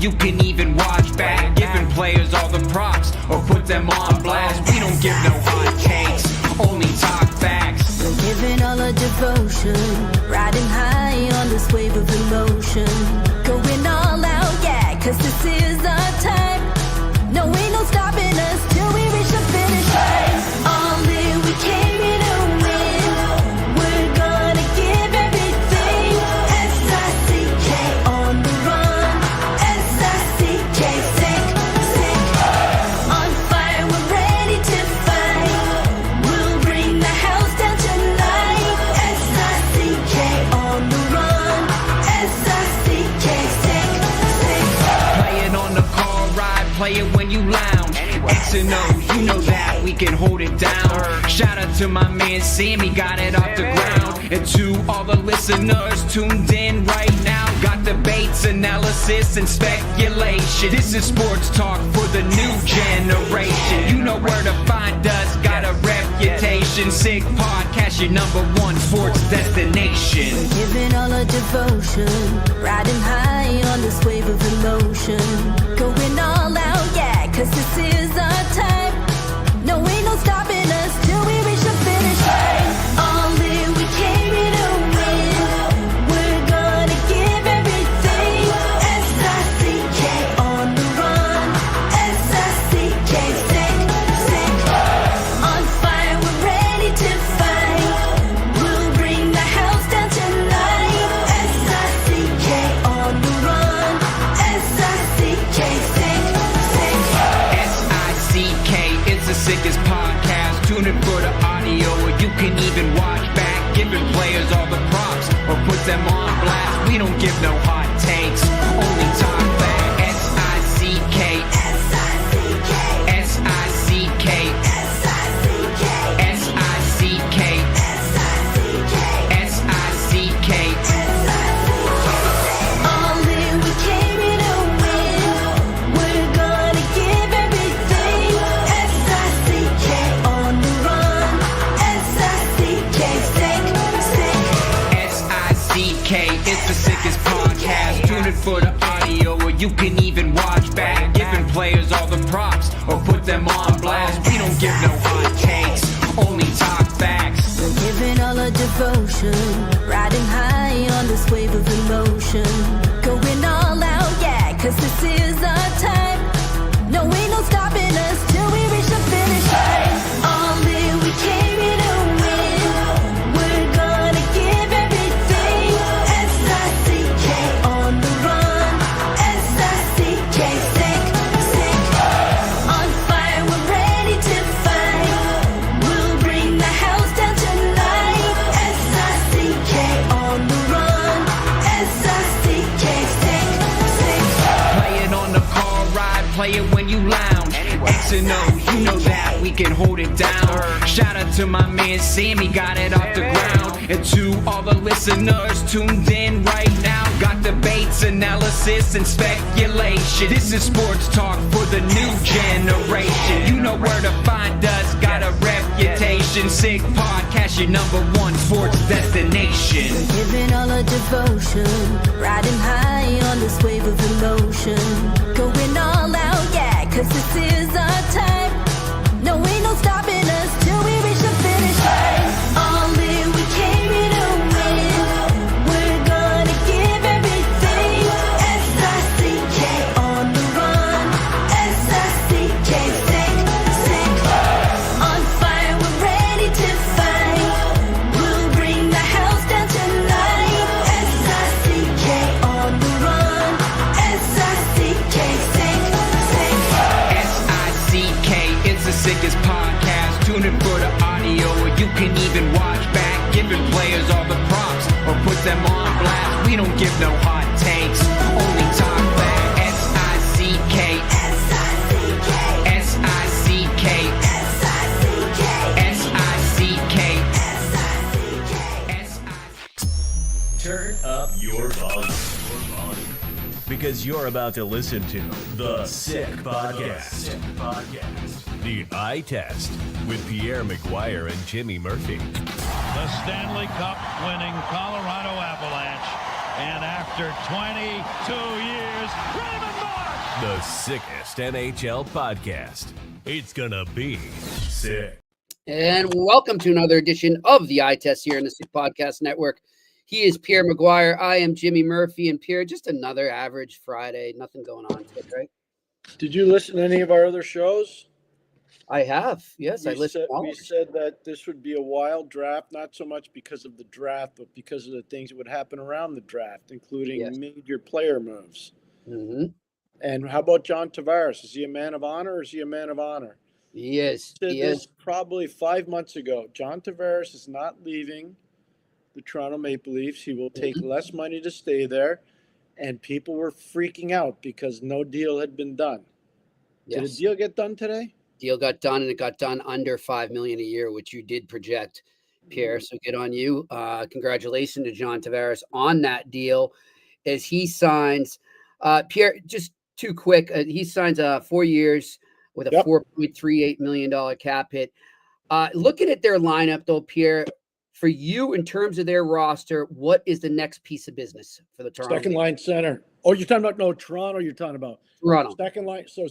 you can even watch back. Giving players all the props or put them on blast. We don't give no hot takes, only talk facts. We're giving all our devotion, riding high on this wave of emotion. Going all out, yeah, cause this is our time. No, ain't no stopping us till we reach the finish line. All in, we came here to win. We're gonna give everything. S-I-C-K on the run. S-I-C-K, sick, sick. On fire, we're ready to fight. We'll bring the house down tonight. S-I-C-K on the run. S-I-C-K, sick, sick. Playing on the car ride, play it when you lounge. X and O, you know that we can hold it down. Shout out to my man Sammy, got it off the ground. And to all the listeners tuned in right now, got debates, analysis, and speculation. This is sports talk for the new generation. You know where to find us, got a reputation. Sick Podcast, your #1 sports destination. Giving all our devotion, riding high on this wave of emotion. Going all out, yeah, cause this is our time. No, ain't no stopping us till we reach the finish line. All in, we came here to win. We're gonna give everything. S-I-C-K on the run. S-I-C-K, sick, sick. On fire, we're ready to fight. We'll bring the house down tonight. S-I-C-K on the run. S-I-C-K, sick, sick. S-I-C-K, it's the sickest podcast. Tune in for the audio, or you can even watch back. Giving players all the props or put them on blast. We don't give no hot takes, only talk back. S-I-C-K, S-I-C-K, S-I-C-K, S-I-C-K, S-I-C-K, S-I-C-K, S-I-C-K. All in, we came here to win. We're gonna give everything. S-I-C-K on the run. S-I-C-K, sick, sick. S-I-C-K, it's the sickest podcast. Tune in for the audio, or you can even watch back. Giving players all the props or put them on blast. We don't give no hot takes, only talk facts. We're giving all our devotion, riding high on this wave of emotion. Going all out, yeah, cause this is our time. No, ain't no stopping us till we reach the finish line. All in, we came here to win. We're gonna give everything. S-I-C-K on the run. S-I-C-K, sick, sick. On fire, we're ready to fight. We'll bring the house down tonight. S-I-C-K on the run. S-I-C-K, sick, sick. Playing on the car ride, play it when you lounge. X and O, you know that we can hold it down. Shout out to my man Sammy, got it off the ground. And to all the listeners tuned in right now, got debates, analysis, and speculation. This is sports talk for the new generation. You know where to find us, got a reputation. Sick Podcast, your #1 sports destination. Giving all our devotion, riding high on this wave of emotion. Going all out, yeah, cause this is our time. No, ain't no stopping us till we reach the finish line. All in, we came here to win. We're gonna give everything. S-I-C-K on the run. S-I-C-K, sick, sick. On fire, we're ready to fight. We'll bring the house down tonight. S-I-C-K on the run. S-I-C-K, sick, sick. S-I-C-K, it's the sickest podcast. Tune in for the audio, or you can even watch back. Giving players all the props or put them on blast. We don't give no hot takes, only talk back. S-I-C-K, S-I-C-K, S-I-C-K, S-I-C-K, S-I-C-K, S-I-C-K. Turn up your volume. Because you're about to listen to The Sick Podcast. The Eye Test with Pierre, McGuire, and Jimmy Murphy. The Stanley Cup winning Colorado Avalanche And after 22 years, Raymond Marsh! The sickest NHL podcast. It's gonna be sick. And welcome to another edition of the Eye Test here in the Sick Podcast Network. He is Pierre McGuire. I am Jimmy Murphy. And Pierre, just another average Friday. Nothing going on today, right? Did you listen to any of our other shows? I have. Yes, I listened. We said that this would be a wild draft, not so much because of the draft, but because of the things that would happen around the draft, including major player moves. Mm-hmm. And how about John Tavares? Is he a man of honor or is he a man of honor? He is. Said this probably 5 months ago. John Tavares is not leaving the Toronto Maple Leafs. He will take less money to stay there. And people were freaking out because no deal had been done. Yes. Did a deal get done today? Deal got done, and it got done under $5 million a year, which you did project, Pierre. So good on you. Congratulations to John Tavares on that deal as he signs. Pierre, just too quick. He signs 4 years with a $4.38 million cap hit. Looking at their lineup, though, Pierre, for you in terms of their roster, what is the next piece of business for the Toronto? Second line center. Oh, you're talking about Toronto. You're talking about Toronto. Second line. So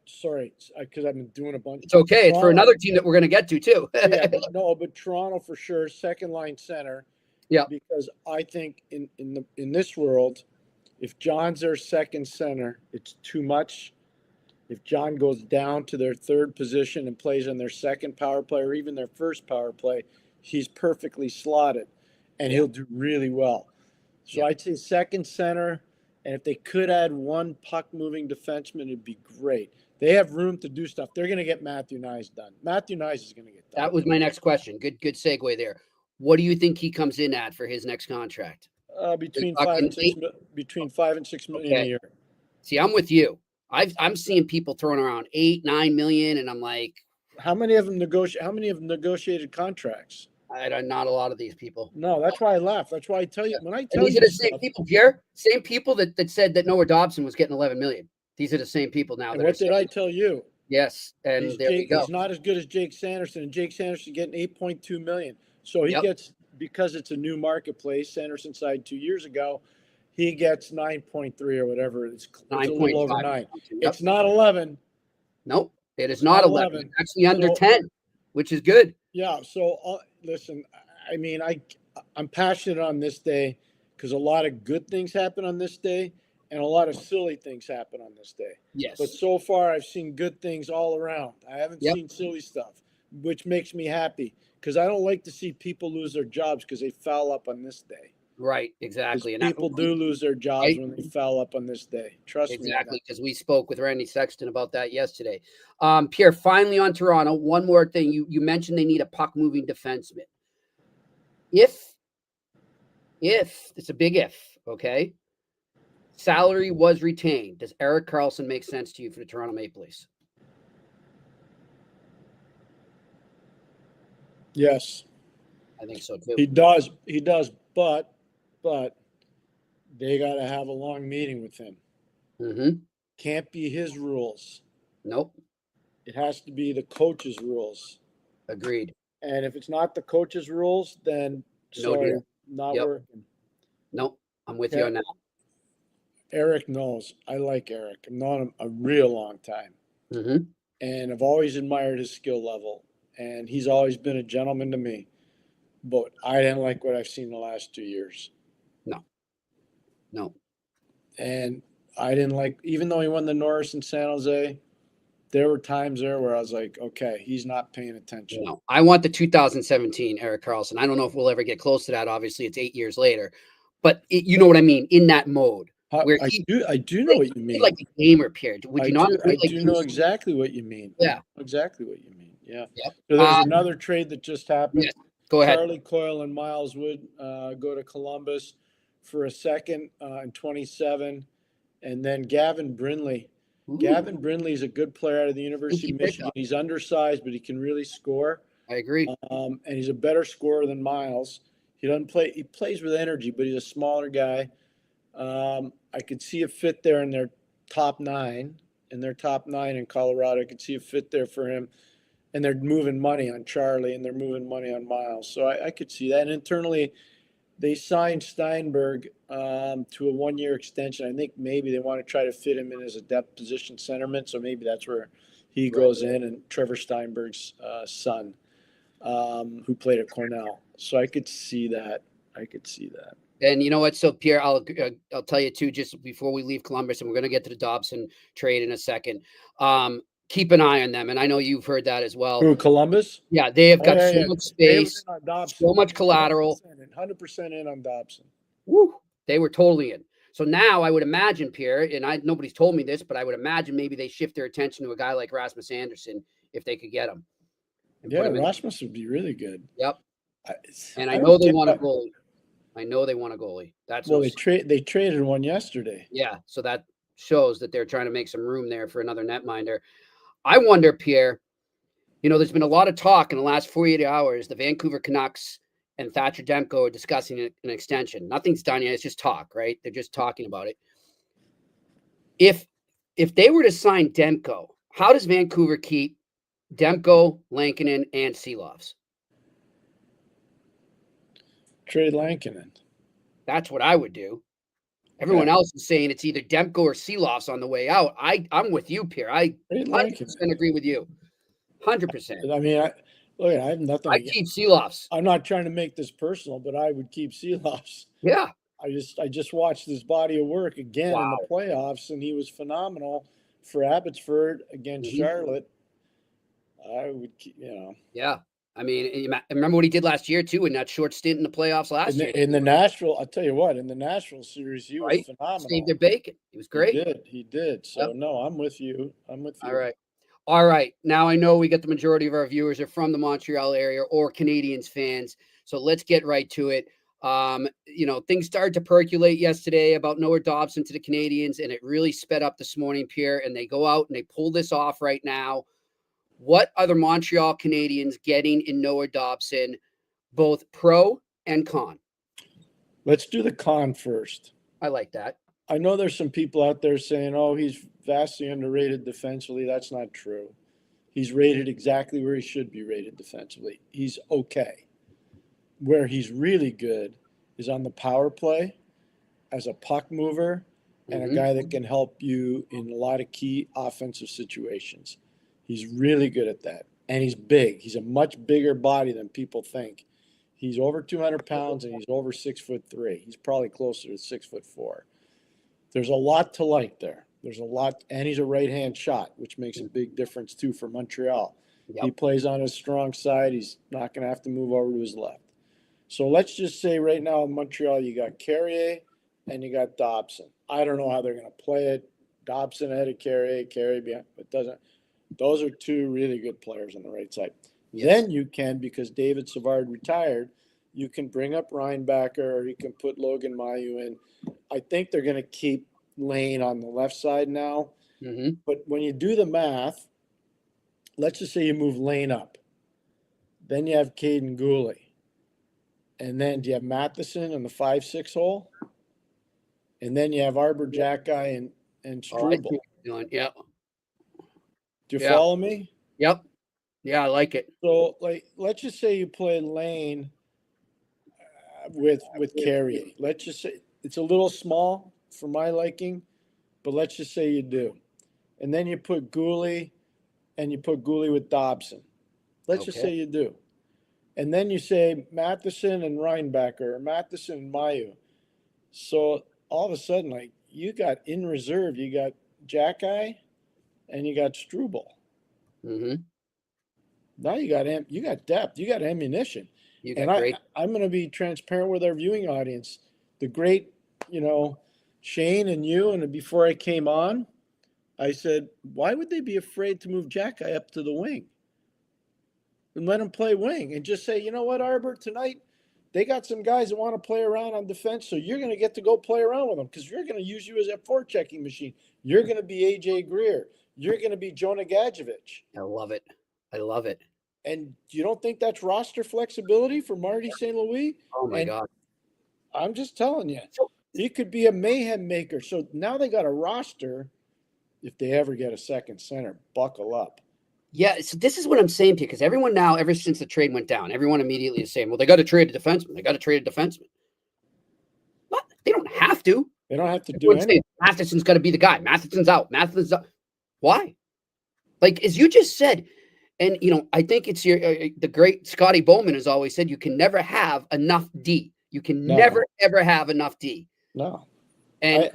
sorry, because I've been doing a bunch. It's okay. Toronto, it's for another team that we're going to get to too. but Toronto for sure. Second line center. Yeah. Because I think in this world, if John's their second center, it's too much. If John goes down to their third position and plays on their second power play or even their first power play, he's perfectly slotted, and he'll do really well. So I'd say second center, and if they could add one puck-moving defenseman, it'd be great. They have room to do stuff. They're going to get Matthew Nyes done. Matthew Nyes is going to get done. That was my next question. Good segue there. What do you think he comes in at for his next contract? Between $5 and $6 million a year. See, I'm with you. I'm seeing people throwing around $8-9 million, and I'm like, how many of them negotiated contracts? Not a lot of these people. No, that's why I laugh. That's why I tell you when I tell you. These are the same people, Pierre. Same people that said that Noah Dobson was getting $11 million. These are the same people now. And what did I tell you? Yes, and there we go. He's not as good as Jake Sanderson, and Jake Sanderson getting $8.2 million. So he gets, because it's a new marketplace. Sanderson signed 2 years ago. He gets 9.3 or whatever. It's a little over 9. It's not 11. Nope, it is not 11. It's actually under 10, which is good. Yeah. So listen, I mean, I'm passionate on this day because a lot of good things happen on this day and a lot of silly things happen on this day. Yes. But so far, I've seen good things all around. I haven't seen silly stuff, which makes me happy because I don't like to see people lose their jobs because they foul up on this day. Right, exactly. And people do lose their jobs when they foul up on this day. Trust me. Exactly, because we spoke with Randy Sexton about that yesterday. Pierre, finally on Toronto, one more thing. You mentioned they need a puck-moving defenseman. If it's a big if, okay, salary was retained, does Erik Karlsson make sense to you for the Toronto Maple Leafs? Yes. I think so too. He does, but they got to have a long meeting with him. Mm-hmm. Can't be his rules. Nope. It has to be the coach's rules. Agreed. And if it's not the coach's rules, then not working. Nope. I'm with you on that. Eric knows. I like Eric. I've known him a real long time. Mm-hmm. And I've always admired his skill level. And he's always been a gentleman to me. But I didn't like what I've seen the last 2 years. No. And I didn't like, even though he won the Norris in San Jose, there were times there where I was like, okay, he's not paying attention. No, I want the 2017 Erik Karlsson. I don't know if we'll ever get close to that. Obviously, it's 8 years later. But you know what I mean? In that mode. Where I do know what you mean. Like a gamer, Pierre. Would you not? I do know exactly what you mean. Yeah. Exactly what you mean. Yeah. Yep. So there's another trade that just happened. Yes. Go ahead. Charlie Coyle and Miles Wood go to Columbus for a second and 27. And then Gavin Brindley. Ooh. Gavin Brindley is a good player out of the University of Michigan. He's undersized, but he can really score. I agree. And he's a better scorer than Miles. He doesn't play. He plays with energy, but he's a smaller guy. I could see a fit there in their top 9. In their top 9 in Colorado, I could see a fit there for him. And they're moving money on Charlie, and they're moving money on Miles. So I could see that. And internally, They signed Steinberg to a 1-year extension. I think maybe they want to try to fit him in as a depth position centerman. So maybe that's where he goes in, and Trevor Steinberg's son, who played at Cornell. So I could see that. And you know what? So Pierre, I'll tell you too, just before we leave Columbus, and we're going to get to the Dobson trade in a second. Keep an eye on them, and I know you've heard that as well. Who, Columbus? Yeah, they have got so much space, so much collateral. 100% in on Dobson. Woo, they were totally in. So now I would imagine, Pierre, and nobody's told me this, but I would imagine maybe they shift their attention to a guy like Rasmus Anderson if they could get him. Yeah, Rasmus would be really good. Yep. And I know they want a goalie. That's well, they traded one yesterday. Yeah, so that shows that they're trying to make some room there for another netminder. I wonder, Pierre, there's been a lot of talk in the last 48 hours. The Vancouver Canucks and Thatcher Demko are discussing an extension. Nothing's done yet. It's just talk, right? They're just talking about it. If they were to sign Demko, how does Vancouver keep Demko, Lankinen, and Seeloffs? Trade Lankinen. That's what I would do. Everyone else is saying it's either Demko or Seeloffs on the way out. I'm with you, Pierre. I 100% agree with you. 100%. I mean, I have nothing. I keep Seeloffs. I'm not trying to make this personal, but I would keep Seeloffs. Yeah. I just watched his body of work again in the playoffs, and he was phenomenal for Abbotsford against Charlotte. I would keep, Yeah. I mean, remember what he did last year, too, in that short stint in the playoffs last year? In the Nashville, I'll tell you what, in the Nashville series, he was phenomenal. Saved their bacon. He was great. He did. So, no, I'm with you. All right. Now, I know we get the majority of our viewers are from the Montreal area or Canadiens fans. So let's get right to it. Things started to percolate yesterday about Noah Dobson to the Canadiens, and it really sped up this morning, Pierre, and they go out and they pull this off right now. What are the Montreal Canadiens getting in Noah Dobson, both pro and con? Let's do the con first. I like that. I know there's some people out there saying, oh, he's vastly underrated defensively. That's not true. He's rated exactly where he should be rated defensively. He's okay. Where he's really good is on the power play as a puck mover and a guy that can help you in a lot of key offensive situations. He's really good at that. And he's big. He's a much bigger body than people think. He's over 200 pounds and he's over 6'3". He's probably closer to 6'4". There's a lot to like there. There's a lot. And he's a right-hand shot, which makes a big difference, too, for Montreal. Yep. He plays on his strong side. He's not going to have to move over to his left. So let's just say right now in Montreal, you got Carrier and you got Dobson. I don't know how they're going to play it. Dobson ahead of Carrier behind. It doesn't. Those are two really good players on the right side. Yes. Then you can, because David Savard retired, you can bring up Reinbacher or you can put Logan Mailloux in. I think they're going to keep Lane on the left side now. Mm-hmm. But when you do the math, let's just say you move Lane up. Then you have Caden Gooley. And then do you have Matheson in the 5-6 hole? And then you have Arbor Jackeye and Struble. Yeah. Do you follow me? Yep. Yeah, I like it. So, let's just say you play Lane with Carrier. Let's just say it's a little small for my liking, but let's just say you do. And then you put Gooley, and you put Gooley with Dobson. Let's just say you do. And then you say Matheson and Reinbacher, or Matheson and Mailloux. So all of a sudden, you got in reserve, you got Jackeye, and you got Struble. Mm-hmm. Now you got depth, you got ammunition. I'm going to be transparent with our viewing audience. The great, Shane and you, and before I came on, I said, why would they be afraid to move Jackeye up to the wing? And let him play wing and just say, you know what, Arbor, tonight they got some guys that want to play around on defense, so you're going to get to go play around with them because you're going to use you as a forechecking machine. You're going to be A.J. Greer. You're going to be Jonah Gadjevich. I love it. And you don't think that's roster flexibility for Marty St. Louis? Oh, my God. I'm just telling you. He could be a mayhem maker. So now they got a roster. If they ever get a second center, buckle up. Yeah, so this is what I'm saying to you, because everyone now, ever since the trade went down, everyone immediately is saying, well, they got to trade a defenseman. They don't have to. They don't have to do anything. Matheson's got to be the guy. Matheson's out. Matheson's out. Why? Like, as you just said, and, I think it's the great Scotty Bowman has always said, you can never have enough D. You can never, ever have enough D. No. And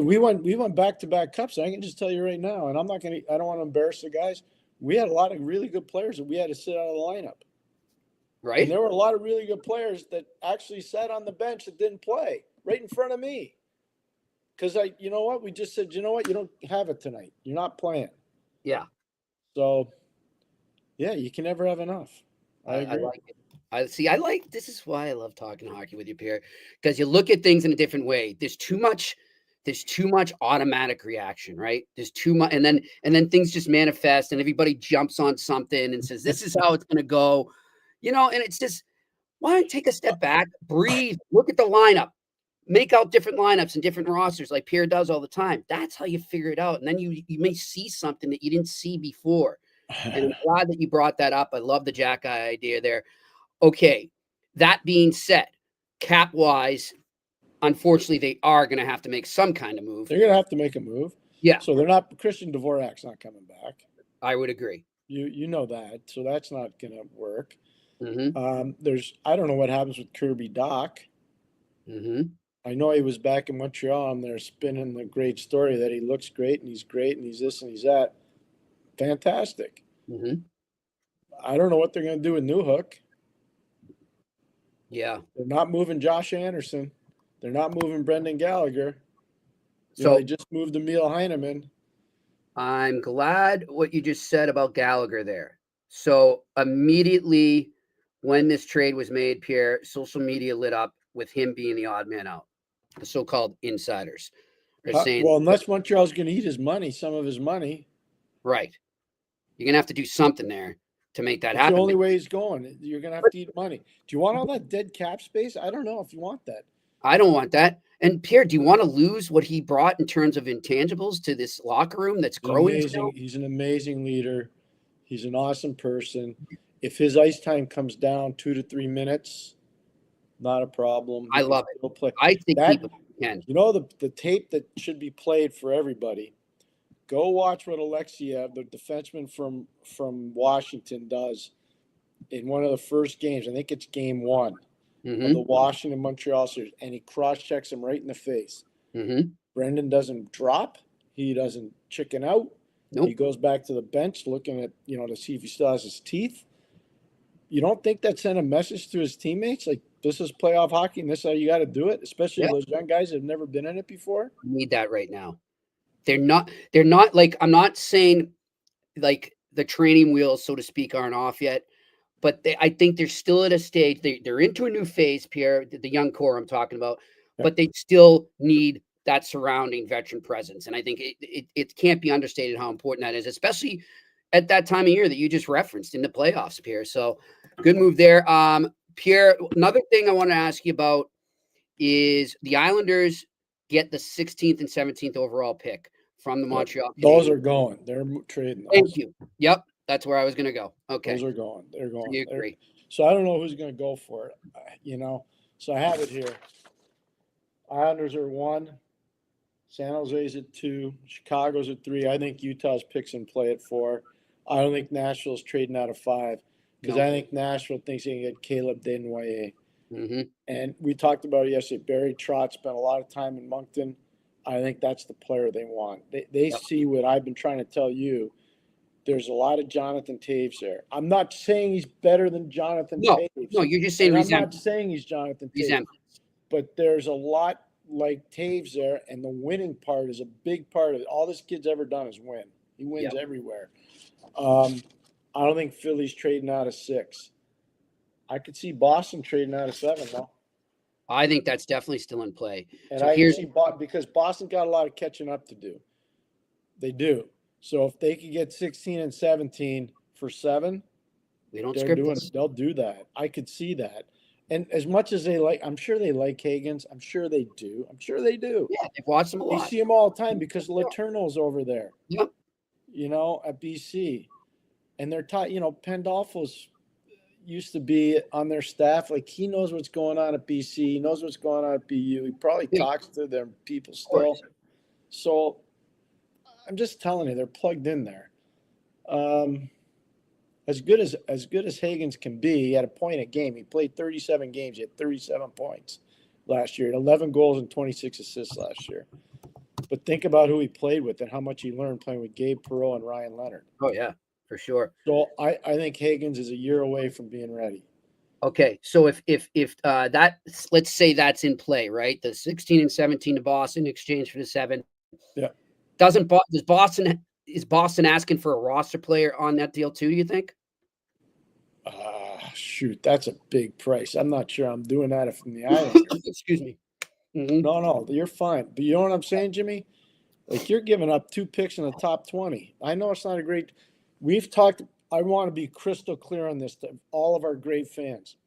we went back-to-back cups. I can just tell you right now, and I don't want to embarrass the guys. We had a lot of really good players that we had to sit out of the lineup. Right. And there were a lot of really good players that actually sat on the bench that didn't play right in front of me. Because we just said, you don't have it tonight. You're not playing. Yeah. So, yeah, you can never have enough. I agree. I like it. This is why I love talking hockey with you, Pierre, because you look at things in a different way. There's too much automatic reaction, right? There's too much, and then things just manifest, and everybody jumps on something and says, this is how it's going to go, and it's just, why don't you take a step back, breathe, look at the lineup, make out different lineups and different rosters like Pierre does all the time. That's how you figure it out. And then you may see something that you didn't see before. And I'm glad that you brought that up. I love the Jack Eye idea there. Okay. That being said, cap wise, unfortunately, they are going to have to make some kind of move. They're going to have to make a move. Yeah. So they're not, Christian Dvorak's not coming back. I would agree. You know that. So that's not going to work. Mm-hmm. I don't know what happens with Kirby Dach. Mm-hmm. I know he was back in Montreal and they're spinning the great story that he looks great and he's this and he's that. Fantastic. Mm-hmm. I don't know what they're going to do with Newhook. Yeah. They're not moving Josh Anderson. They're not moving Brendan Gallagher. So they just moved Emil Heineman. I'm glad what you just said about Gallagher there. So immediately when this trade was made, Pierre, social media lit up with him being the odd man out. The so-called insiders are saying, well, unless Montreal's going to eat his money, some of his money. Right. You're going to have to do something there to make that happen. The only way he's going. You're going to have to eat money. Do you want all that dead cap space? I don't know if you want that. I don't want that. And Pierre, do you want to lose what he brought in terms of intangibles to this locker room that's growing? He's an amazing leader. He's an awesome person. If his ice time comes down 2 to 3 minutes, not a problem. I love it. Play. I think people can. The tape that should be played for everybody. Go watch what Alexiev, the defenseman from Washington, does in one of the first games. I think it's game 1 of the Washington-Montreal series, and he cross-checks him right in the face. Mm-hmm. Brendan doesn't drop. He doesn't chicken out. Nope. He goes back to the bench looking at, to see if he still has his teeth. You don't think that sent a message to his teammates? Like, this is playoff hockey and this is how you got to do it, especially those young guys that have never been in it before? We need that right now. They're not like, I'm not saying like the training wheels, so to speak, aren't off yet, but I think they're still at a stage. They're into a new phase, Pierre, the young core I'm talking about, but they still need that surrounding veteran presence. And I think it can't be understated how important that is, especially at that time of year that you just referenced in the playoffs, Pierre. So good move there. Pierre, another thing I want to ask you about is the Islanders get the 16th and 17th overall pick from the Montreal Canadiens. Those are going. They're trading those. Thank you. Yep. That's where I was going to go. Okay. Those are going. They're going. You agree. So I don't know who's going to go for it, So I have it here. Islanders are 1. San Jose's at 2. Chicago's at 3. I think Utah's picks in play at 4. I don't think Nashville's trading out of 5 because I think Nashville thinks they can get Caleb Desnoyers. Mm-hmm. And we talked about it yesterday. Barry Trotz spent a lot of time in Moncton. I think that's the player they want. They see what I've been trying to tell you. There's a lot of Jonathan Taves there. I'm not saying he's better than Jonathan Taves. No, you're just saying I'm not saying he's Jonathan Taves. But there's a lot like Taves there, and the winning part is a big part of it. All this kid's ever done is win. He wins everywhere. I don't think Philly's trading out of 6. I could see Boston trading out of 7, though. I think that's definitely still in play. And I can see because Boston got a lot of catching up to do. They do. So if they could get 16 and 17 for 7, they'll do that. I could see that. And as much as they like, I'm sure they like Higgins. I'm sure they do. Yeah, they've watched them a lot. They see him all the time because Letourneau's over there. Yep. At BC. And they're taught, Pandolfo's, used to be on their staff. Like, he knows what's going on at BC. He knows what's going on at BU. He probably talks to their people still. So I'm just telling you, they're plugged in there. As good as Hagens can be, he had a point a game. He played 37 games. He had 37 points last year. 11 goals and 26 assists last year. But think about who he played with and how much he learned playing with Gabe Perreault and Ryan Leonard. Oh, yeah, for sure. So I think Hagens is a year away from being ready. Okay, so if that, let's say that's in play, right? The 16 and 17 to Boston in exchange for the 7. Yeah. Is Boston asking for a roster player on that deal too, you think? Shoot, that's a big price. I'm not sure I'm doing that from the Islanders. Excuse me. Mm-hmm. No, you're fine. But you know what I'm saying, Jimmy? Like, you're giving up 2 picks in the top 20. I know it's not a great – we've talked – I want to be crystal clear on this to all of our great fans.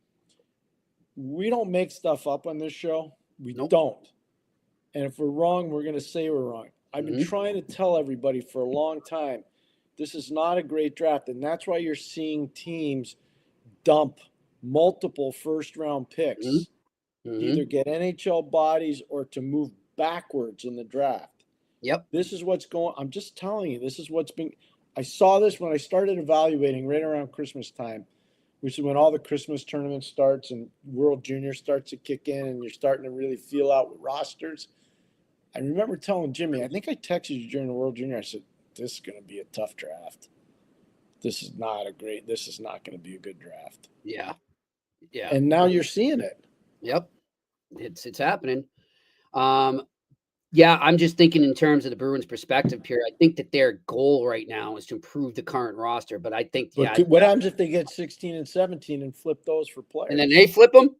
We don't make stuff up on this show. We don't. And if we're wrong, we're going to say we're wrong. I've been trying to tell everybody for a long time, this is not a great draft. And that's why you're seeing teams dump multiple first-round picks, either get NHL bodies or to move backwards in the draft. Yep. This is what's going – I'm just telling you, this is what's been – I saw this when I started evaluating right around Christmas time, which is when all the Christmas tournament starts and World Junior starts to kick in and you're starting to really feel out with rosters. I remember telling Jimmy, I think I texted you during the World Junior. I said, this is going to be a tough draft. This is not going to be a good draft. Yeah. Yeah. And now you're seeing it. Yep. It's happening. Yeah, I'm just thinking in terms of the Bruins' perspective, Pierre. I think that their goal right now is to improve the current roster. But I think, what happens if they get 16 and 17 and flip those for players? And then they flip them?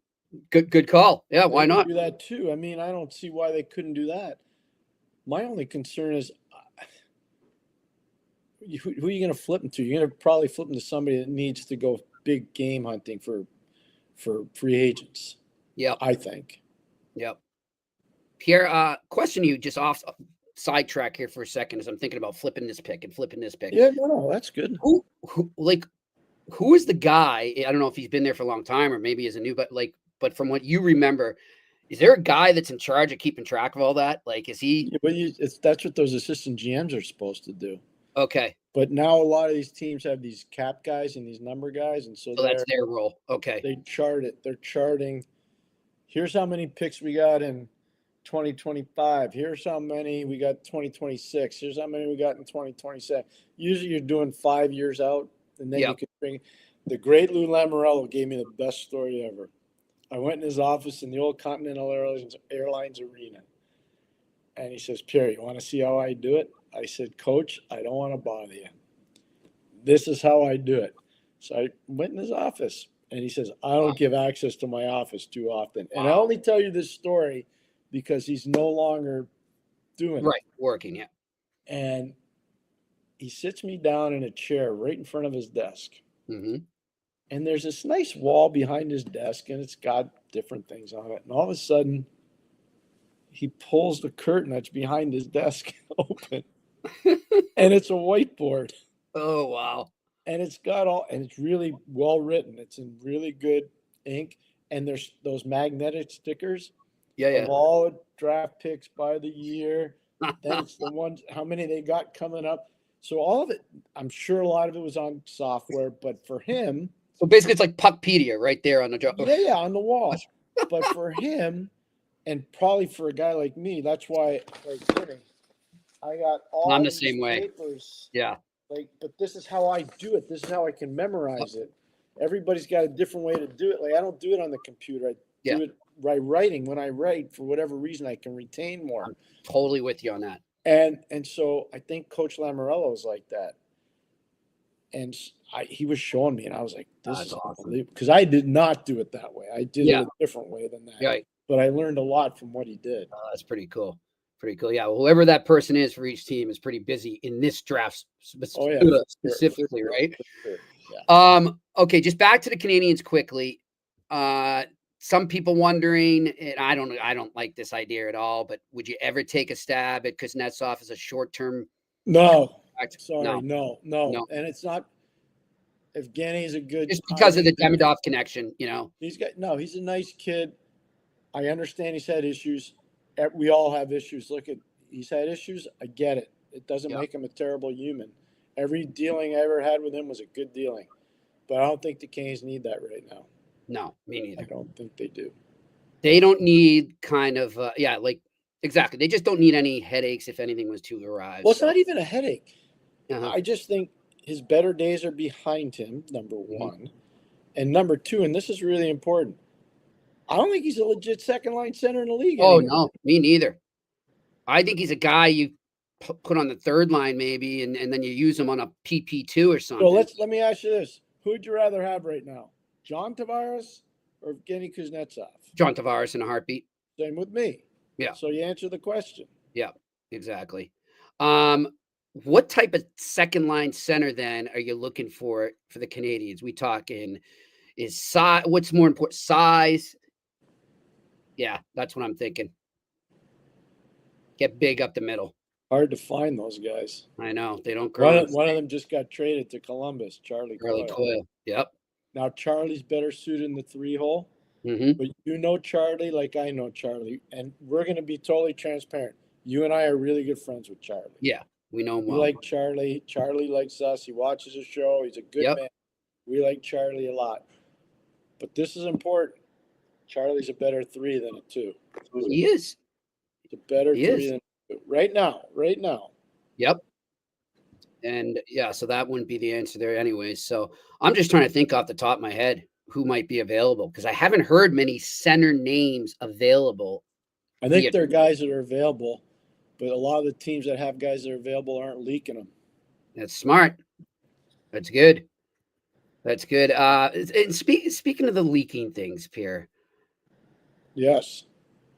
Good call. Yeah, why not? Do that too. I mean, I don't see why they couldn't do that. My only concern is who are you going to flip them to? You're going to probably flip them to somebody that needs to go big game hunting for free agents. Yeah, I think. Yep. Pierre, question you just off sidetrack here for a second as I'm thinking about flipping this pick and flipping this pick. Yeah, no, that's good. Who is the guy? I don't know if he's been there for a long time or maybe is a new, but from what you remember, is there a guy that's in charge of keeping track of all that? Like, is he? Yeah, but that's what those assistant GMs are supposed to do. Okay. But now a lot of these teams have these cap guys and these number guys, and so that's their role. Okay. They chart it. They're charting. Here's how many picks we got in 2025. Here's how many we got 2026. Here's how many we got in 2027. Usually you're doing 5 years out, and then you can bring. The great Lou Lamoriello gave me the best story ever. I went in his office in the old Continental Airlines Arena, and he says, Pierre, you want to see how I do it? I said, Coach, I don't want to bother you. This is how I do it. So I went in his office, and he says, I don't give access to my office too often. And I only tell you this story because he's no longer doing it. Working, yeah. And he sits me down in a chair right in front of his desk. Mm-hmm. And there's this nice wall behind his desk, and it's got different things on it. And all of a sudden, he pulls the curtain that's behind his desk open, and it's a whiteboard. Oh, wow. And it's really well written. It's in really good ink. And there's those magnetic stickers of all the draft picks by the year. Then it's the ones, how many they got coming up. So all of it, I'm sure a lot of it was on software, but for him. So basically it's like Puckpedia right there on the job. Yeah, on the wall. But for him, and probably for a guy like me, that's why, I got all I'm the same way. Papers. Yeah. But this is how I do it. This is how I can memorize it. Everybody's got a different way to do it. Like, I don't do it on the computer. I do it by writing. When I write, for whatever reason, I can retain more. I'm totally with you on that. And so I think Coach Lamoriello is like that. And he was showing me, and I was like, this is awesome. Because I did not do it that way. I did it a different way than that. Right. But I learned a lot from what he did. That's pretty cool. Pretty cool. Yeah. Well, whoever that person is for each team is pretty busy in this draft specifically, right? Sure. Yeah. Okay. Just back to the Canadiens quickly. Some people wondering, and I don't like this idea at all, but would you ever take a stab at Kuznetsov as a short-term? No. Fact? Sorry. No. And it's not. Evgeny's a good. Just because of the Demidov connection, you know. He's a nice kid. I understand he's had issues. We all have issues. He's had issues. I get it. It doesn't make him a terrible human. Every dealing I ever had with him was a good dealing. But I don't think the Canes need that right now. No, me neither. I don't think they do. They don't need exactly. They just don't need any headaches if anything was to arise. Well, it's not even a headache. Uh-huh. I just think his better days are behind him, number one. And number two, and this is really important, I don't think he's a legit second-line center in the league anymore. No, me neither. I think he's a guy you put on the third line maybe, and then you use him on a PP2 or something. So let me ask you this. Who would you rather have right now? John Tavares or Evgeny Kuznetsov? John Tavares in a heartbeat. Same with me. Yeah. So you answer the question. Yeah, exactly. What type of second line center then are you looking for the Canadiens? We talking is size. What's more important? Size. Yeah, that's what I'm thinking. Get big up the middle. Hard to find those guys. I know they don't grow. One of them just got traded to Columbus, Charlie Coyle. Yep. Now Charlie's better suited in the 3-hole, but you know Charlie like I know Charlie, and we're going to be totally transparent. You and I are really good friends with Charlie. Yeah, we know him well. We like Charlie. Charlie likes us. He watches the show. He's a good man. We like Charlie a lot. But this is important. Charlie's a better 3 than a 2. He is. He's a better 3 than a 2. Right now. Yep. And yeah, so that wouldn't be the answer there anyways. So I'm just trying to think off the top of my head who might be available because I haven't heard many center names available. I think there are guys that are available, but a lot of the teams that have guys that are available aren't leaking them. That's smart. That's good. And speaking of the leaking things, Pierre. Yes.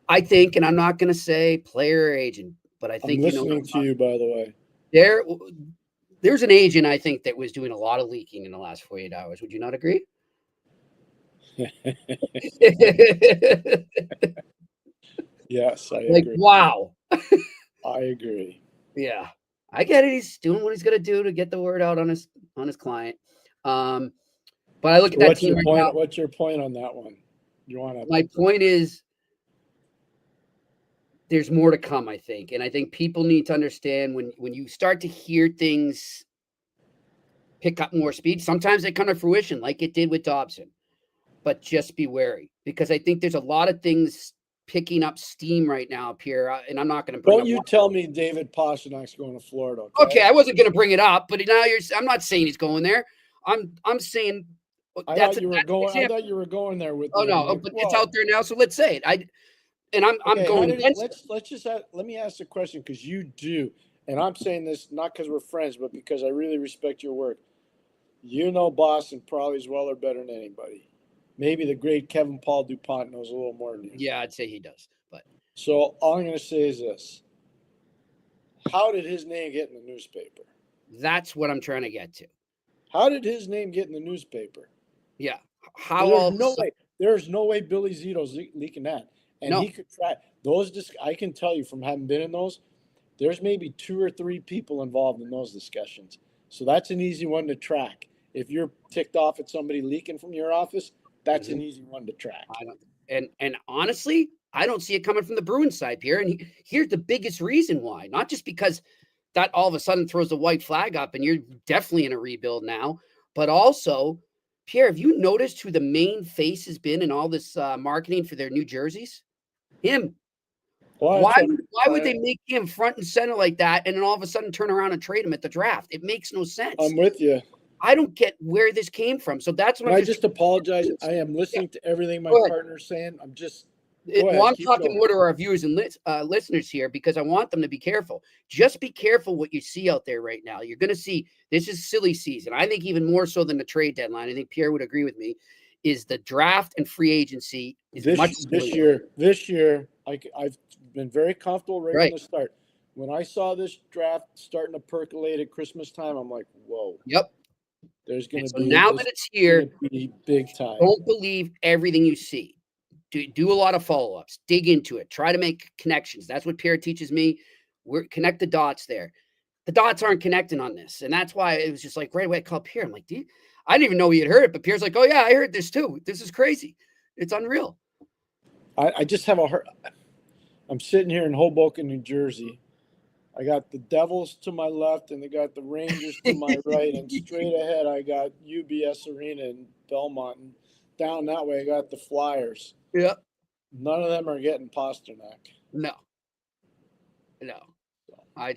I think, and I'm not going to say player or agent, but I think I'm listening to you, by the way. There's an agent, I think, that was doing a lot of leaking in the last 48 hours. Would you not agree? Yes, I agree. Wow. I agree. Yeah, I get it. He's doing what he's going to do to get the word out on his client. But I look at that team right now. What's your point on that one? My point is there's more to come, I think. And I think people need to understand when you start to hear things pick up more speed, sometimes they come to fruition like it did with Dobson. But just be wary because I think there's a lot of things picking up steam right now, Pierre. And I'm not going to bring Don't you tell me David Pasternak's going to Florida. Okay, I wasn't going to bring it up, but now I'm not saying he's going there. I'm saying I thought you were going there with. Oh no, but it's out there now, so let's say it. I'm going against. Let me ask a question because you do, and I'm saying this not because we're friends, but because I really respect your work. You know Boston probably as well or better than anybody. Maybe the great Kevin Paul DuPont knows a little more than you. Yeah, I'd say he does. But so all I'm going to say is this: how did his name get in the newspaper? That's what I'm trying to get to. How did his name get in the newspaper? Yeah. There's no way Billy Zito's leaking that. And he could try those. I can tell you from having been in those, there's maybe 2 or 3 people involved in those discussions. So that's an easy one to track. If you're ticked off at somebody leaking from your office, that's an easy one to track. And honestly, I don't see it coming from the Bruins side, Pierre. And here's the biggest reason why. Not just because that all of a sudden throws the white flag up and you're definitely in a rebuild now, but also, Pierre, have you noticed who the main face has been in all this marketing for their new jerseys? Him. Why would they make him front and center like that and then all of a sudden turn around and trade him at the draft? It makes no sense. I'm with you. I don't get where this came from. So that's what I just apologize. I am listening to everything my partner's saying. I'm just I'm talking more to our viewers and listeners here because I want them to be careful. Just be careful what you see out there right now. You're going to see this is silly season. I think even more so than the trade deadline. I think Pierre would agree with me. Is the draft and free agency is this year? I've been very comfortable right from the start. When I saw this draft starting to percolate at Christmas time, I'm like, whoa. Yep. There's going to be now that it's here, big time. Don't believe everything you see. Do a lot of follow-ups. Dig into it. Try to make connections. That's what Pierre teaches me. Connect the dots there. the dots aren't connecting on this. And that's why it was just like right away I called Pierre. I'm like, dude, I didn't even know he had heard it, but Pierre's like, oh yeah, I heard this too. This is crazy. It's unreal. I just have I'm sitting here in Hoboken, New Jersey. I got the Devils to my left and they got the Rangers to my right. And straight ahead, I got UBS Arena in Belmont. And down that way, I got the Flyers. Yeah. None of them are getting Pasternak. No. I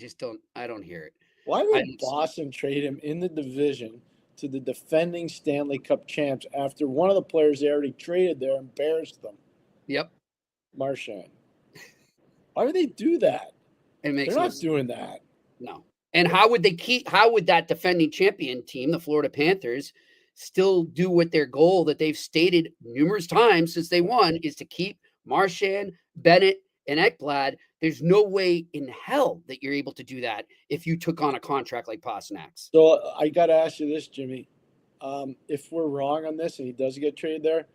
don't hear it. Why would Boston trade him in the division to the defending Stanley Cup champs after one of the players they already traded there embarrassed them? Yep. Marchand. Why would they do that? It makes They're not doing that. No. And how would that defending champion team, the Florida Panthers, still do what their goal that they've stated numerous times since they won is to keep Marchand, Bennett, and Ekblad? There's no way in hell that you're able to do that if you took on a contract like Pasternak's. So I got to ask you this, Jimmy. If we're wrong on this and he does get traded there,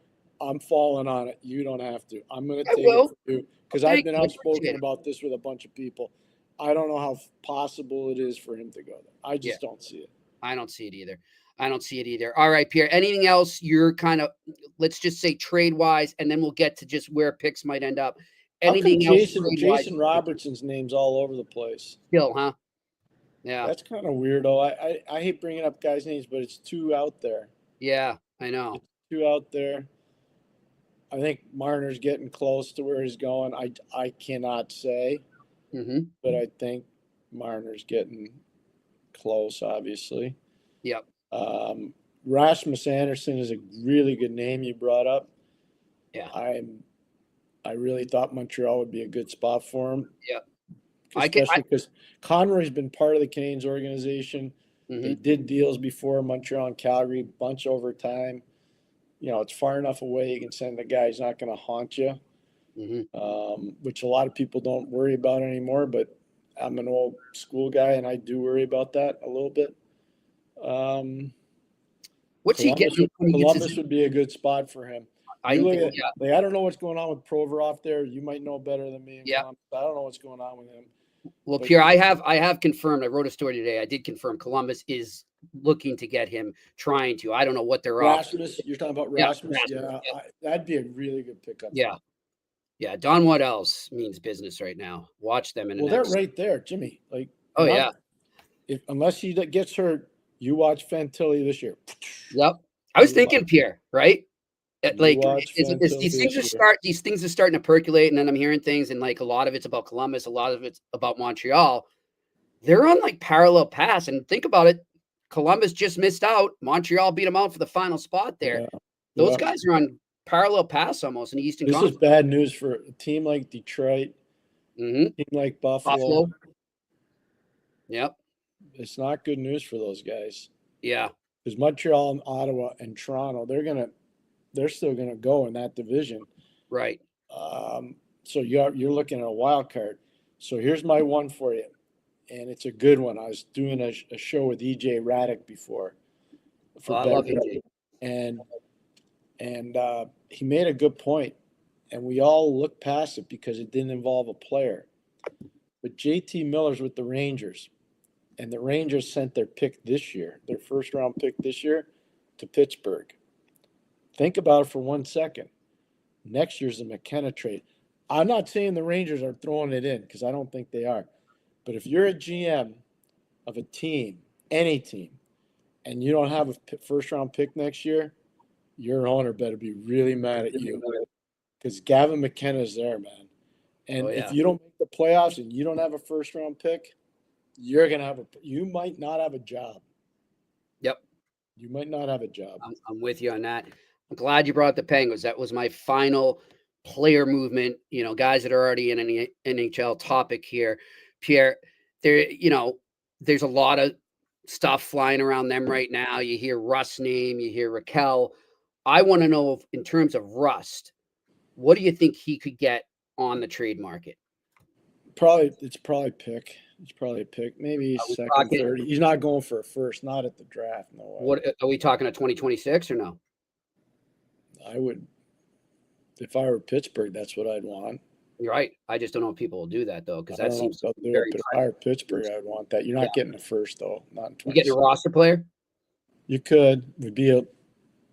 I'm falling on it. You don't have to. I'm going to take it for you because I've been outspoken about this with a bunch of people. I don't know how possible it is for him to go there. I just don't see it. I don't see it either. All right, Pierre, anything else you're kind of, let's just say trade-wise, and then we'll get to just where picks might end up. Anything else? Jason Robertson's name's all over the place. Still, huh? Yeah. That's kind of weirdo. I hate bringing up guys' names, but it's too out there. Yeah, I know. It's too out there. I think Marner's getting close to where he's going. I cannot say, but I think Marner's getting close, obviously. Yep. Rasmus Anderson is a really good name you brought up. Yeah. I really thought Montreal would be a good spot for him. Yep. Especially because Conroy's been part of the Canadiens organization. They did deals before Montreal and Calgary, bunch over time. You know, it's far enough away you can send the guy. He's not going to haunt you, which a lot of people don't worry about anymore. But I'm an old school guy, and I do worry about that a little bit. What's he getting? Columbus would be a good spot for him. I don't know what's going on with Provorov there. You might know better than me. I don't know what's going on with him. Well, Pierre, I have confirmed. I wrote a story today. I did confirm Columbus is looking to get him, trying to. I don't know what they're Rasmus, you're talking about Rasmus? Yeah, that'd be a really good pickup. Yeah. Yeah, Don Waddell's means business right now. Watch them. They're right there, Jimmy. Unless he gets hurt, you watch Fantilli this year. Yep. I was thinking Pierre, right? Like these things are starting to percolate, and then I'm hearing things, and like a lot of it's about Columbus, a lot of it's about Montreal. They're on like parallel paths, and think about it. Columbus just missed out. Montreal beat them out for the final spot there. Yeah. Those guys are on parallel paths almost in the Eastern Conference. This is bad news for a team like Detroit, team like Buffalo. Yep. It's not good news for those guys. Yeah. Because Montreal and Ottawa and Toronto, they're still gonna go in that division. Right. So you're looking at a wild card. So here's my one for you. And it's a good one. I was doing a show with EJ Raddick before. I love EJ. And he made a good point, and we all looked past it because it didn't involve a player. But JT Miller's with the Rangers, and the Rangers sent their pick this year, their first-round pick this year, to Pittsburgh. Think about it for 1 second. Next year's a McKenna trade. I'm not saying the Rangers are throwing it in because I don't think they are. But if you're a GM of a team, any team, and you don't have a first-round pick next year, your owner better be really mad at you because Gavin McKenna's there, man. And if you don't make the playoffs and you don't have a first-round pick, you might not have a job. Yep. You might not have a job. I'm with you on that. I'm glad you brought the Penguins. That was my final player movement, guys that are already in an NHL topic here. Pierre, there's a lot of stuff flying around them right now. You hear Rust's name, you hear Raquel. I want to know, in terms of Rust, what do you think he could get on the trade market? It's probably pick. It's probably a pick. Maybe second, third. He's not going for a first, not at the draft. No way. What are we talking, a 2026 or no? I would, if I were Pittsburgh, that's what I'd want. You're right. I just don't know if people will do that though, because I that don't know if seems they'll do it, very. but if I were Pittsburgh, I'd want that. You're not getting the first though, not in You getting a 26. roster player? You could. Would be a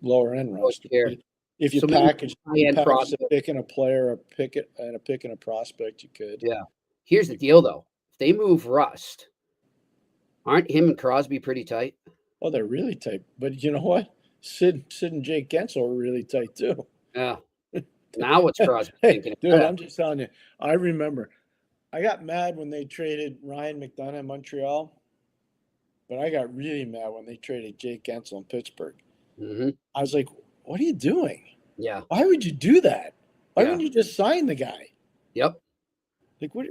lower end roster. Here. If you So maybe package high-end a prospect. pick and a player, a pick and a prospect, you could. Yeah. Here's the deal though. If they move Rust, aren't him and Crosby pretty tight? Oh, they're really tight. But you know what? Sid and Jake Gensel are really tight too. Yeah. Now what's Crosby Hey, thinking? dude, I'm just telling you. I remember I got mad when they traded Ryan McDonough in Montreal, but I got really mad when they traded Jake Gensel in Pittsburgh. Mm-hmm. I was like, what are you doing? Yeah. Why would you do that? Why Yeah. wouldn't you just sign the guy? Yep. Like, what?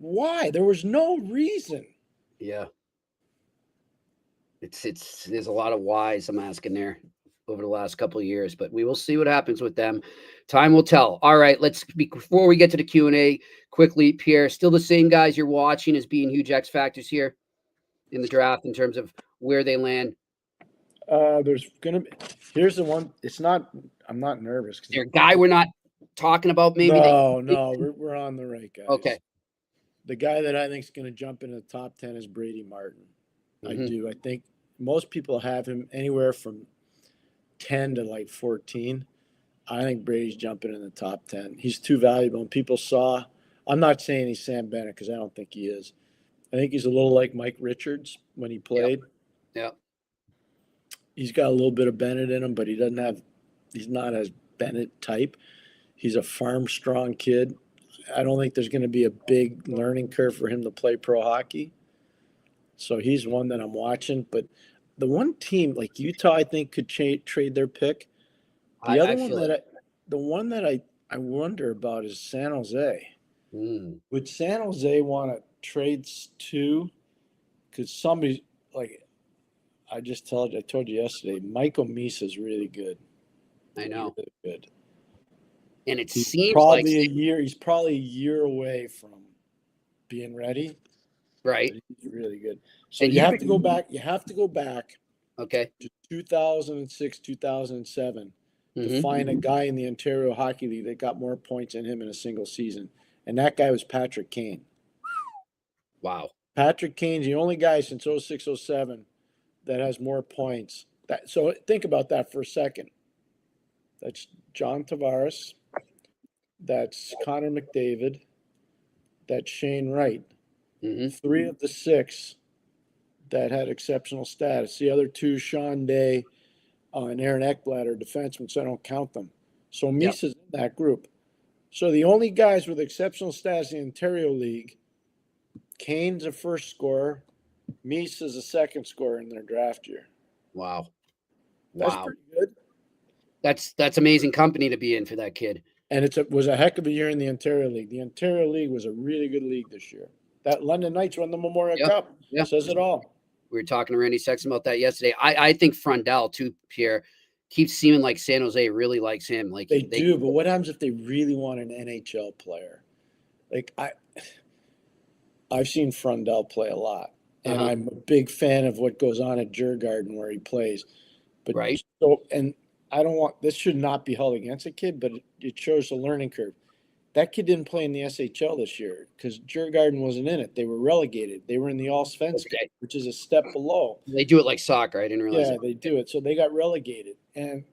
Why? There was no reason. Yeah. It's there's a lot of whys I'm asking there over the last couple of years, but we will see what happens with them. Time will tell. All right, before we get to the Q&A quickly, Pierre, still the same guys you're watching as being huge X factors here in the draft in terms of where they land. There's gonna be. Here's the one. It's not. I'm not nervous. Is there a guy we're not talking about? Maybe. No. We're on the right guys. Okay. The guy that I think is going to jump into the top 10 is Brady Martin. Mhm. I do. I think most people have him anywhere from 10 to like 14. I think Brady's jumping in the top 10. He's too valuable. And people saw. I'm not saying he's Sam Bennett because I don't think he is. I think he's a little like Mike Richards when he played. Yep. He's got a little bit of Bennett in him, but he's not as Bennett type. He's a farm strong kid. I don't think there's going to be a big learning curve for him to play pro hockey. So he's one that I'm watching. But the one team like Utah, I think could trade their pick. The one that I wonder about is San Jose. Would San Jose want to trade to? Because somebody like I told you yesterday, Michael Misa is really good. I know. Really good. And it He's seems probably like He's probably a year away from being ready. right. But he's really good. So And you you have could- to go back. You have to go back Okay. to 2006, 2007 to Mhm. find a guy in the Ontario Hockey League that got more points than him in a single season, and that guy was Patrick Kane. Wow. Patrick Kane's the only guy since 06, 07 that has more points. So think about that for a second. That's John Tavares. That's Connor McDavid. That's Shane Wright. Mm-hmm. 3 of the 6 that had exceptional status. The other 2, Sean Day and Aaron Ekblad, are defensemen, so I don't count them. So Misa's in that group. So the only guys with exceptional status in the Ontario League, Kane's a first scorer, Misa's a second scorer in their draft year. Wow. That's Wow. pretty good. That's amazing company to be in for that kid. And was a heck of a year in the Ontario League. The Ontario League was a really good league this year. That London Knights won the Memorial Cup. Yeah. Says it all. We were talking to Randy Sexton about that yesterday. I think Frundell too, Pierre, keeps seeming like San Jose really likes him. Like They do, but what happens if they really want an NHL player? Like I've seen Frundell play a lot, and I'm a big fan of what goes on at Djurgården where he plays. But Right. So, and I don't want this should not be held against a kid, but it shows the learning curve. That kid didn't play in the SHL this year because Djurgården wasn't in it. They were relegated. They were in the Allsvenskan, Okay. which is a step below. They do it like soccer. I didn't realize Yeah, that. they do it. So they got relegated. And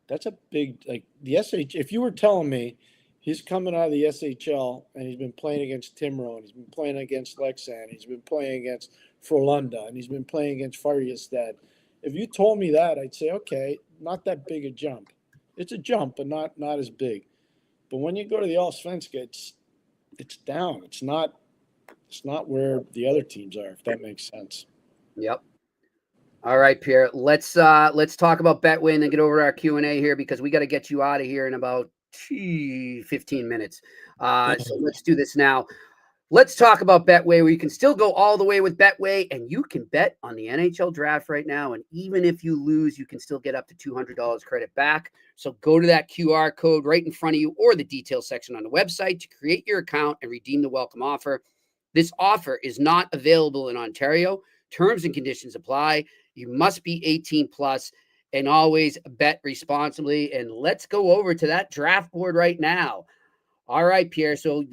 that's a big, like the SHL. If you were telling me he's coming out of the SHL and he's been playing against Timrå, and he's been playing against Leksand, he's been playing against Frölunda, and he's been playing against Färjestad. If you told me that, I'd say, okay, not that big a jump. It's a jump, but not as big. But when you go to the Allsvenskan, it's down. It's not where the other teams are, if that makes sense. Yep. All right, Pierre. Let's talk about Betway and then get over to our Q&A here because we got to get you out of here in about 15 minutes. So let's do this now. Let's talk about Betway, where you can still go all the way with Betway, and you can bet on the NHL draft right now. And even if you lose, you can still get up to $200 credit back. So go to that QR code right in front of you or the details section on the website to create your account and redeem the welcome offer. This offer is not available in Ontario. Terms and conditions apply. You must be 18 plus and always bet responsibly. And let's go over to that draft board right now. All right, Pierre. So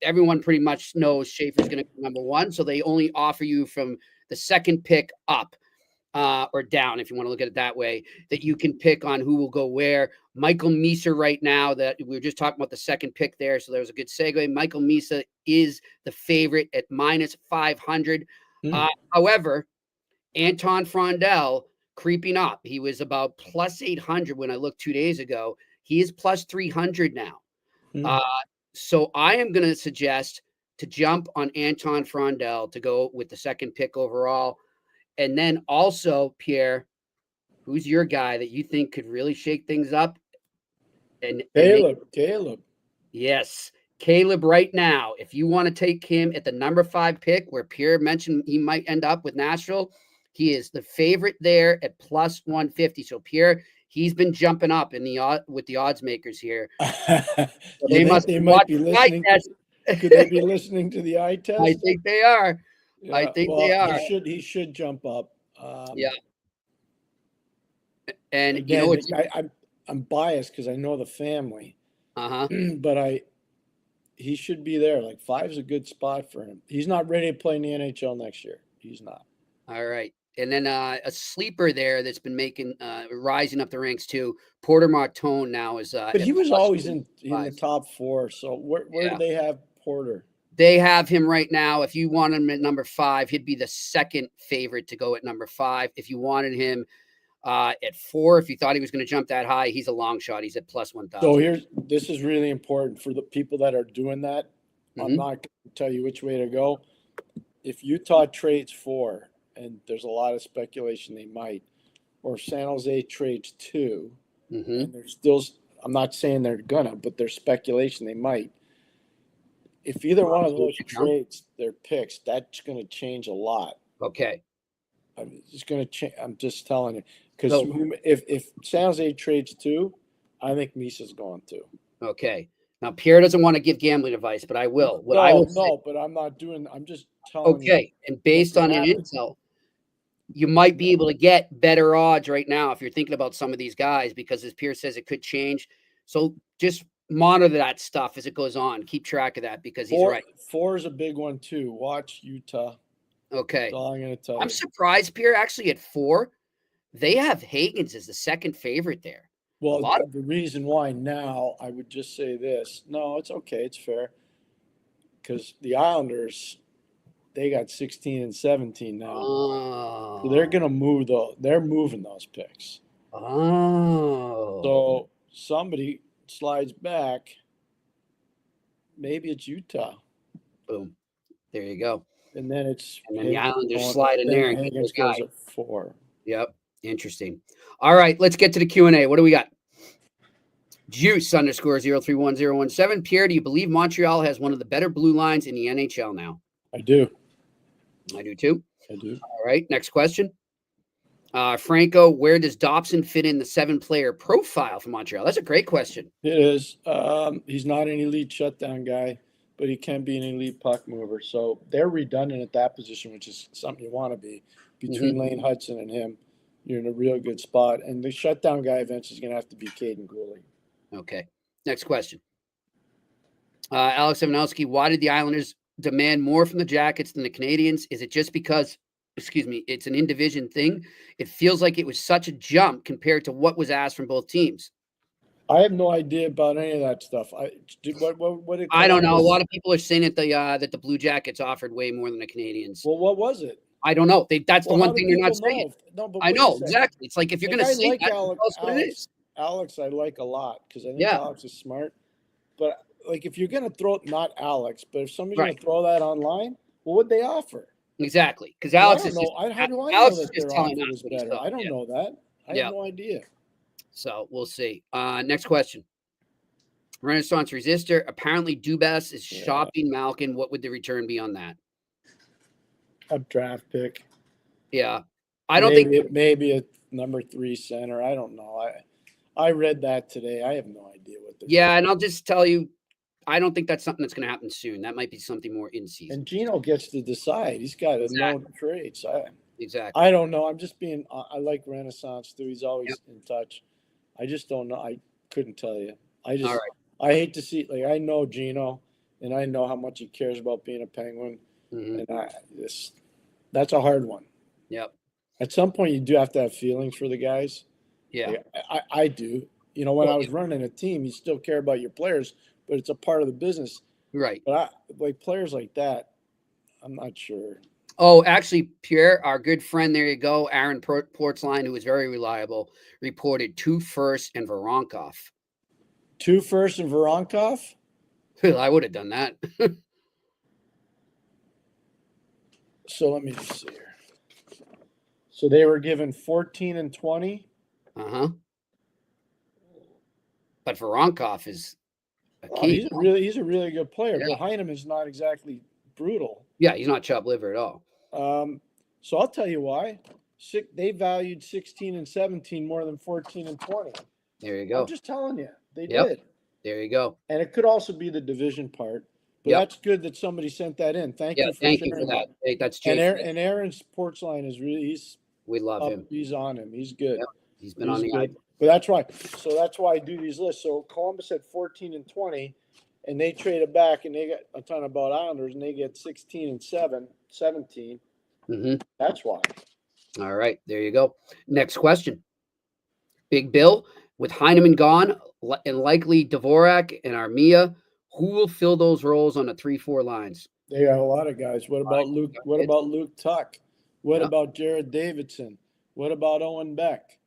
everyone pretty much knows Schaefer's going to be number 1. So they only offer you from the second pick up. Or down, if you want to look at it that way, that you can pick on who will go where. Michael Misa right now, that we were just talking about the second pick there, so there was a good segue. Michael Misa is the favorite at minus 500. However, Anton Frondel creeping up. He was about plus 800 when I looked 2 days ago. He is plus 300 now. So I am going to suggest to jump on Anton Frondel to go with the second pick overall. And then also, Pierre, who's your guy that you think could really shake things up? And Caleb. Yes, Caleb right now. If you want to take him at the number 5 pick, where Pierre mentioned he might end up with Nashville, he is the favorite there at plus 150. So Pierre, he's been jumping up in the with the odds makers here. So they might be listening. Could they be listening to the eye test? I think they are. Yeah, I think they are. He should jump up. Yeah. And again, I'm biased because I know the family. But he should be there. Like 5 is a good spot for him. He's not ready to play in the NHL next year. He's not. All right. And then a sleeper there that's been making rising up the ranks too. Porter Martone now is. But he was always in the top 4. So where do they have Porter? They have him right now. If you want him at number 5, he'd be the second favorite to go at number 5. If you wanted him at 4, if you thought he was going to jump that high, he's a long shot. He's at plus 1,000. So this is really important for the people that are doing that. I'm not going to tell you which way to go. If Utah trades 4, and there's a lot of speculation they might, or San Jose trades 2, and there's still, I'm not saying they're gonna, but there's speculation they might. If either one of those trades their picks, that's going to change a lot. Okay. It's going to change. I'm just telling you. Because if San Jose trades 2, I think Misa's going to. Okay. Now, Pierre doesn't want to give gambling advice, but I will. But I'm not doing. I'm just telling you. Okay. And based on your intel, you might be able to get better odds right now if you're thinking about some of these guys, because as Pierre says, it could change. So just monitor that stuff as it goes on. Keep track of that because he's right. 4 is a big one too. Watch Utah. Okay. That's all I'm going to tell you. I'm surprised, Pierre, actually at 4, they have Hagens as the second favorite there. Well, the reason why now, I would just say this. No, it's okay. It's fair. Because the Islanders, they got 16 and 17 now. Oh. So they're going to move they're moving those picks. Oh. So somebody slides back, maybe it's Utah. Boom. There you go. And then the Islanders slide in there and get those guys at 4. Yep. Interesting. All right, let's get to the Q&A. What do we got? Juice _031017. Pierre, do you believe Montreal has one of the better blue lines in the NHL now? I do. I do too. I do. All right, next question. Franco, where does Dobson fit in the 7-player profile for Montreal? That's a great question. It is. He's not an elite shutdown guy, but he can be an elite puck mover. So they're redundant at that position, which is something you want to be. Between Lane Hudson and him, you're in a real good spot. And the shutdown guy eventually is going to have to be Caden Goalie. Okay. Next question. Alex Evanowski, why did the Islanders demand more from the Jackets than the Canadiens? Is it just because, it's an in-division thing? It feels like it was such a jump compared to what was asked from both teams. I have no idea about any of that stuff. I don't know. A lot of people are saying that the Blue Jackets offered way more than the Canadiens. Well, what was it? I don't know. That's the one thing they're not saying. No, but I know exactly. It's like if you're going to say that, tell us what it is. Alex, I like a lot because I think Alex is smart. But like, if you're going to throw not Alex, but if somebody's going to throw that online, what would they offer? Exactly, because Alex is. How do I Alex know is that just their telling offer us was better? I don't know that. I have no idea. So we'll see. Next question. Renaissance Resistor. Apparently, Dubas is shopping Malkin. What would the return be on that? A draft pick. Yeah, I don't think maybe a number 3 center. I don't know. I read that today. I have no idea what they're doing. And I'll just tell you, I don't think that's something that's going to happen soon. That might be something more in season. And Gino gets to decide. He's got a known traits. Exactly. I don't know. I'm just being. I like Renaissance too. He's always in touch. I just don't know. I couldn't tell you. I hate to see, like, I know Gino, and I know how much he cares about being a Penguin, and that's a hard one. Yep. At some point, you do have to have feelings for the guys. Yeah. Like, I do. You know, when I was running a team, you still care about your players, but it's a part of the business. Right. But like players like that, I'm not sure. Oh, actually, Pierre, our good friend, there you go, Aaron Portsline, who is very reliable, reported 2 firsts and Voronkov. 2 firsts and Voronkov? I would have done that. So let me just see here. So they were given 14 and 20. Uh-huh. But Voronkov is a key. He's a really good player. Yeah. But Heineman is not exactly brutal. Yeah, he's not chopped liver at all. So I'll tell you why. They valued 16 and 17 more than 14 and 20. There you go. I'm just telling you, they did. There you go. And it could also be the division part. But that's good that somebody sent that in. Thank you for sharing that. Hey, that's Jason. And Aaron's porch line is really we love him. He's on him. He's good. Yep. He's been on the eye. But that's right. So that's why I do these lists. So Columbus had 14 and 20, and they traded back, and they got a ton about Islanders, and they get 16 and 17. That's why. All right, there you go. Next question. Big Bill, with Heineman gone and likely Dvorak and Armia, who will fill those roles on the 3-4 lines? They got a lot of guys. What about Luke? What about Luke Tuck? What about Jared Davidson? What about Owen Beck?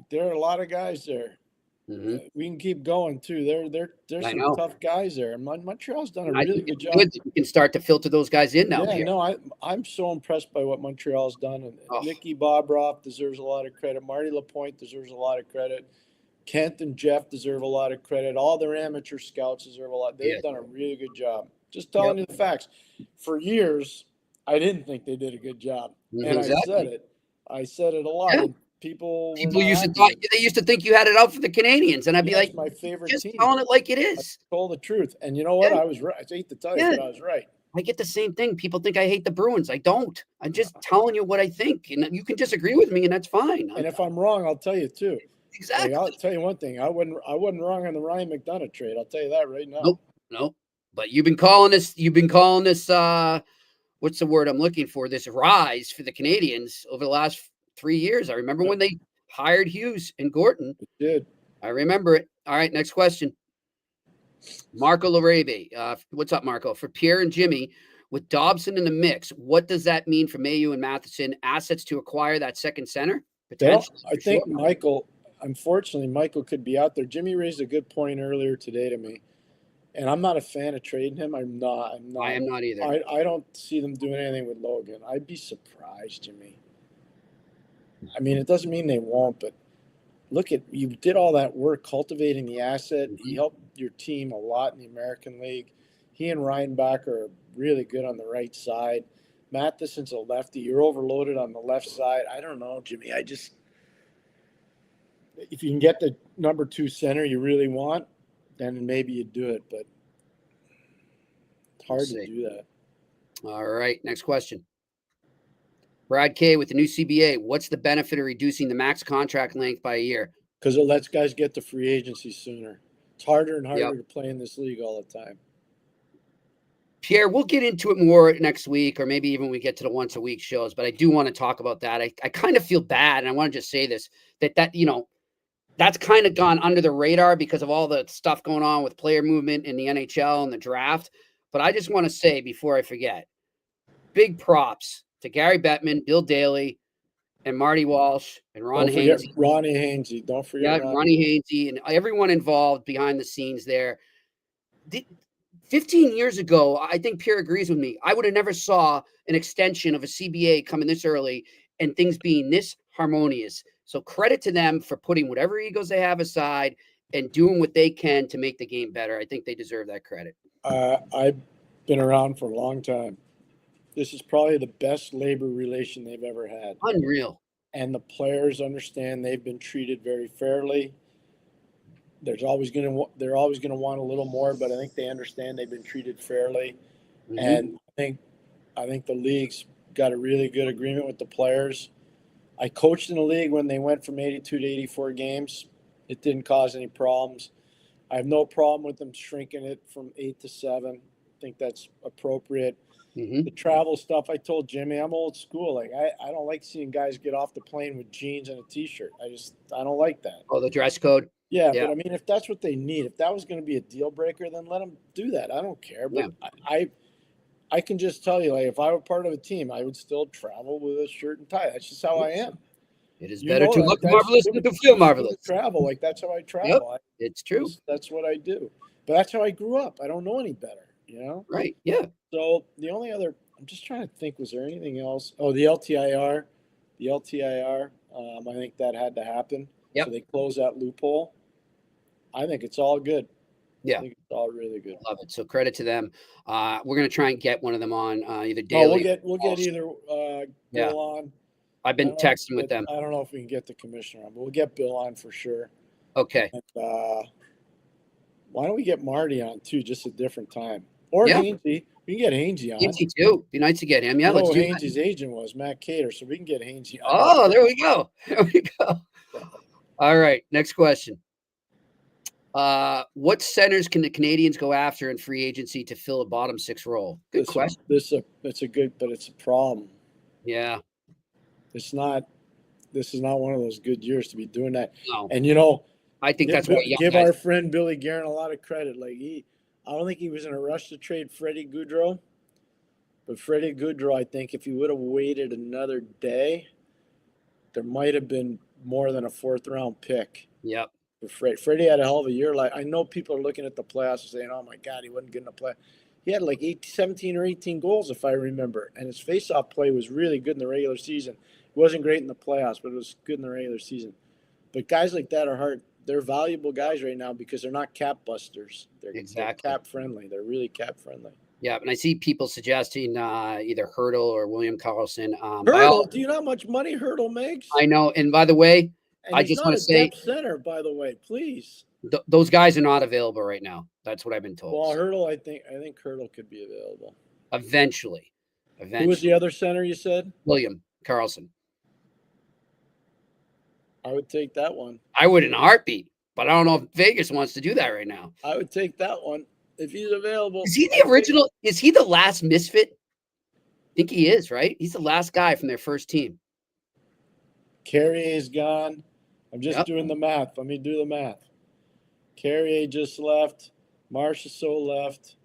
There are a lot of guys there. We can keep going too. There's some tough guys there. Montreal's done a really good job. You can start to filter those guys in now. Yeah, no, I'm so impressed by what Montreal's done. And Nicky Bobroff deserves a lot of credit. Marty Lapointe deserves a lot of credit. Kent and Jeff deserve a lot of credit. All their amateur scouts deserve a lot. They've done a really good job. Just telling you the facts. For years, I didn't think they did a good job, and I said it a lot. Yeah. People used to think you had it out for the Canadiens, and I'd be like, my favorite just team. telling it like it is. I told the truth, and you know what? I was right. I hate to tell you, but I was right. I get the same thing. People think I hate the Bruins. I don't. I'm just telling you what I think, and you can disagree with me, and that's fine. And if I'm wrong, I'll tell you too. Exactly. Like, I'll tell you one thing. I wasn't wrong on the Ryan McDonough trade. I'll tell you that right now. Nope. But you've been calling this. What's the word I'm looking for? This rise for the Canadiens over the last 3 years. I remember when they hired Hughes and Gorton. It did. I remember it. All right, next question. Marco Larabe. What's up, Marco? For Pierre and Jimmy, with Dobson in the mix, what does that mean for Mayu and Matheson? Assets to acquire that second center? Potentially. I think unfortunately, Michael could be out there. Jimmy raised a good point earlier today to me. And I'm not a fan of trading him. I'm not. I am not either. I don't see them doing anything with Logan. I'd be surprised, Jimmy. I mean, it doesn't mean they won't, but look you did all that work cultivating the asset. He helped your team a lot in the American League. He and Reinbach are really good on the right side. Matheson's a lefty. You're overloaded on the left side. I don't know, Jimmy. If you can get the number 2 center you really want, then maybe you do it, but it's hard to do that. All right, next question. Brad K with the new CBA. What's the benefit of reducing the max contract length by a year? Because it lets guys get to free agency sooner. It's harder and harder to play in this league all the time. Pierre, we'll get into it more next week, or maybe even we get to the once a week shows, but I do want to talk about that. I kind of feel bad, and I want to just say this, that that's kind of gone under the radar because of all the stuff going on with player movement in the NHL and the draft. But I just want to say before I forget, big props to Gary Bettman, Bill Daly, and Marty Walsh and Ronnie Hainsey. Don't forget Ronnie Hainsey and everyone involved behind the scenes there. 15 years ago, I think Pierre agrees with me. I would have never saw an extension of a CBA coming this early and things being this harmonious. So credit to them for putting whatever egos they have aside and doing what they can to make the game better. I think they deserve that credit. I've been around for a long time. This is probably the best labor relation they've ever had. Unreal. And the players understand they've been treated very fairly. They're always going to want a little more, but I think they understand they've been treated fairly. Mm-hmm. And I think the league's got a really good agreement with the players. I coached in the league when they went from 82 to 84 games. It didn't cause any problems. I have no problem with them shrinking it from 8 to 7. I think that's appropriate. The travel stuff, I told Jimmy, I'm old school. Like I don't like seeing guys get off the plane with jeans and a t-shirt. I don't like that. Oh, the dress code. Yeah, but I mean, if that's what they need, if that was going to be a deal breaker, then let them do that. I don't care. But I can just tell you, like, if I were part of a team, I would still travel with a shirt and tie. That's just how I am. It is better to look marvelous than to feel marvelous. Travel, like that's how I travel. Yep, it's true. That's what I do. But that's how I grew up. I don't know any better, you know? Right. Yeah. So the only other, I'm just trying to think, was there anything else? Oh, the LTIR. I think that had to happen. Yep. So they closed that loophole. I think it's all good. Yeah. I think it's all really good. Love it. So credit to them. We're gonna try and get one of them on either daily. We'll get either Bill on. I've been texting with them. I don't know if we can get the commissioner on, but we'll get Bill on for sure. Okay. And, why don't we get Marty on too, just a different time? Or Hainsey. We can get Hainsey on. Hainsey too. Be nice to get him. Yeah, let's do that. Hainsey's agent was Matt Cater, so we can get Hainsey on. Oh, there we go. There we go. All right. Next question. What centers can the Canadiens go after in free agency to fill a bottom 6 role? Good question. It's a good, but it's a problem. Yeah. This is not one of those good years to be doing that. No. And, you know, I think that's what give our friend Billy Guerin a lot of credit. Like I don't think he was in a rush to trade Freddie Gaudreau, but Freddie Gaudreau, I think if he would have waited another day, there might have been more than a 4th round pick. Yep. For Freddie had a hell of a year. Like I know people are looking at the playoffs and saying, "Oh my God, he wasn't getting a play." He had like 17 or 18 goals, if I remember, and his faceoff play was really good in the regular season. It wasn't great in the playoffs, but it was good in the regular season. But guys like that are hard. They're valuable guys right now because they're not cap busters. They're cap friendly. They're really cap friendly. Yeah, and I see people suggesting either Hurdle or William Karlsson. Hurdle, do you know how much money Hurdle makes? I know, and by the way, and I just want to say, center. By the way, please. Those guys are not available right now. That's what I've been told. Well, Hurdle, I think Hurdle could be available eventually. Who was the other center you said? William Karlsson. I would take that one. I would in a heartbeat, but I don't know if Vegas wants to do that right now. I would take that one if he's available. Is he the original? Is he the last misfit? I think he is, right? He's the last guy from their first team. Carrier's gone. I'm just doing the math. Let me do the math. Carrier just left. Marchessault left.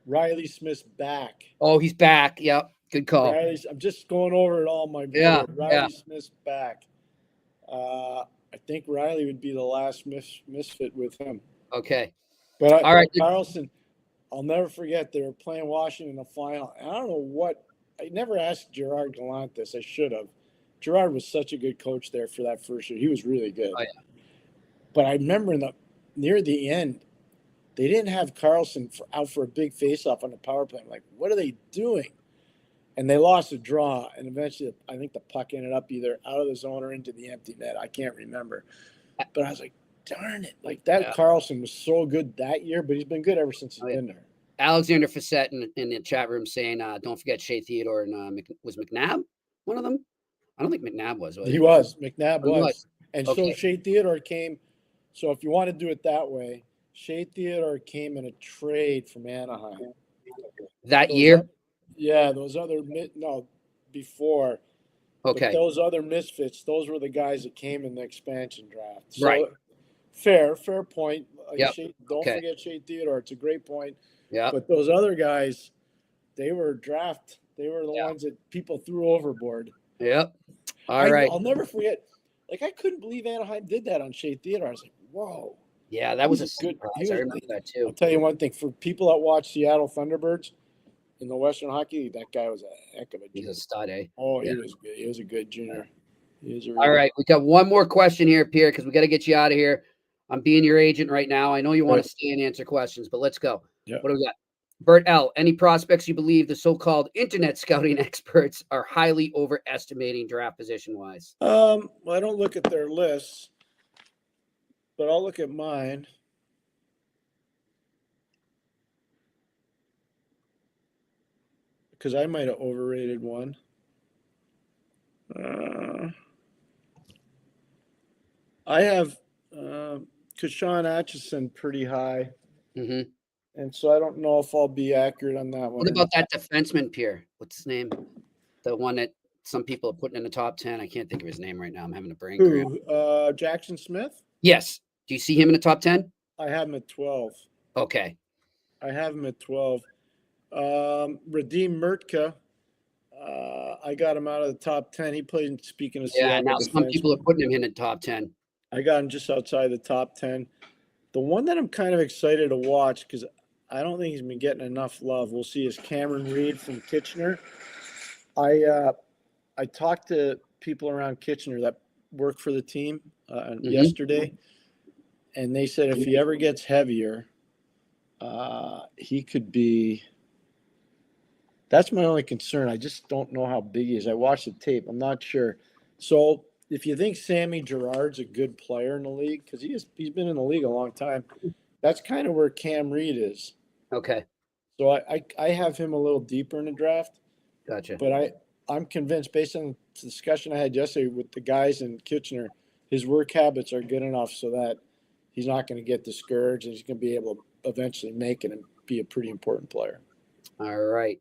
Riley Smith's back. Oh, he's back. Yep. Good call. I'm just going over it all, my board. Yeah. Riley Smith's back. I think Riley would be the last misfit with him. Okay. But all right, Karlsson, I'll never forget they were playing Washington in the final. And I don't know what – I never asked Gerard Gallant this. I should have. Gerard was such a good coach there for that first year. He was really good. Oh, yeah. But I remember near the end, they didn't have Karlsson out for a big face-off on the power play. I'm like, what are they doing? And they lost a draw, and eventually I think the puck ended up either out of the zone or into the empty net. I can't remember. But I was like, darn it. Like that Karlsson was so good that year, but he's been good ever since he's been there. Alexander Facette in the chat room saying, don't forget Shea Theodore and was McNabb one of them? I don't think McNabb was. He was. McNabb was. And okay. So Shea Theodore came. So if you want to do it that way, Shea Theodore came in a trade from Anaheim. That year? Yeah, before. Okay. But those other misfits, those were the guys that came in the expansion draft. So right. Fair point. Don't forget Shea Theodore. It's a great point. Yeah. But those other guys, they were draft. They were the ones that people threw overboard. Yep. All right. I'll never forget. Like, I couldn't believe Anaheim did that on Shea Theodore. I was like, whoa. Yeah, that was a good surprise. I remember that too. I'll tell you one thing. For people that watch Seattle Thunderbirds in the Western Hockey League, that guy was a heck of a junior. He's a stud, eh? Oh, he was good. He was a good junior. All right. We got one more question here, Pierre, because we got to get you out of here. I'm being your agent right now. I know you want to stay and answer questions, but let's go. Yeah. What do we got? Bert L. Any prospects you believe the so-called internet scouting experts are highly overestimating draft position-wise? Well, I don't look at their lists, but I'll look at mine. Because I might have overrated one. I have Kashawn Atchison pretty high. Mm-hmm. And so I don't know if I'll be accurate on that one. What about that defenseman, Pierre? What's his name? The one that some people are putting in the top 10. I can't think of his name right now. I'm having a brain cramp. Who? Jackson Smith? Yes. Do you see him in the top 10? I have him at 12. Okay. I have him at 12. Radim Murtka. I got him out of the top 10. He played, speaking of Yeah, Seattle now some people are putting him in the top 10. I got him just outside the top 10. The one that I'm kind of excited to watch, because I don't think he's been getting enough love, we'll see, is Cameron Reed from Kitchener. I talked to people around Kitchener that work for the team yesterday, and they said if he ever gets heavier, he could be – that's my only concern. I just don't know how big he is. I watched the tape. I'm not sure. So if you think Sammy Girard's a good player in the league, because he's been in the league a long time, that's kind of where Cam Reed is. Okay. So I have him a little deeper in the draft. Gotcha. But I'm convinced, based on the discussion I had yesterday with the guys in Kitchener, his work habits are good enough so that he's not going to get discouraged and he's going to be able to eventually make it and be a pretty important player. All right.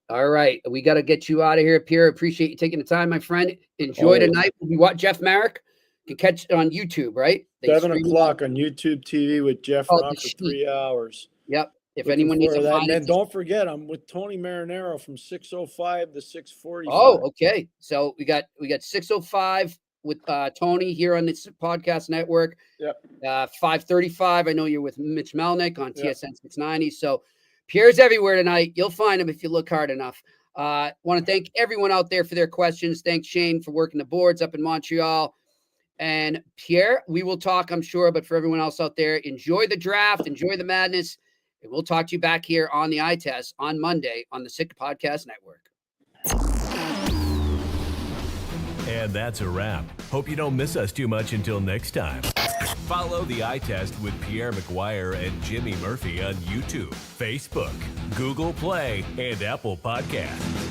We got to get you out of here, Pierre. Appreciate you taking the time, my friend. Enjoy tonight. We watch Jeff Marek. You can catch it on YouTube, right? 7 o'clock on YouTube TV with Jeff Rock for 3 hours. Yep. If anyone needs to find it. And don't forget, I'm with Tony Marinaro from 6:05 to 6:45. Oh, okay. So we got 6:05 with Tony here on this podcast network. Yep. 5:35. I know you're with Mitch Melnick on TSN 690. So Pierre's everywhere tonight. You'll find him if you look hard enough. Want to thank everyone out there for their questions. Thanks, Shane, for working the boards up in Montreal. And Pierre, we will talk, I'm sure, but for everyone else out there, enjoy the draft, enjoy the madness. And we'll talk to you back here on the eye test on Monday on the Sick Podcast Network. And that's a wrap. Hope you don't miss us too much until next time. Follow the eye test with Pierre McGuire and Jimmy Murphy on YouTube, Facebook, Google Play, and Apple Podcasts.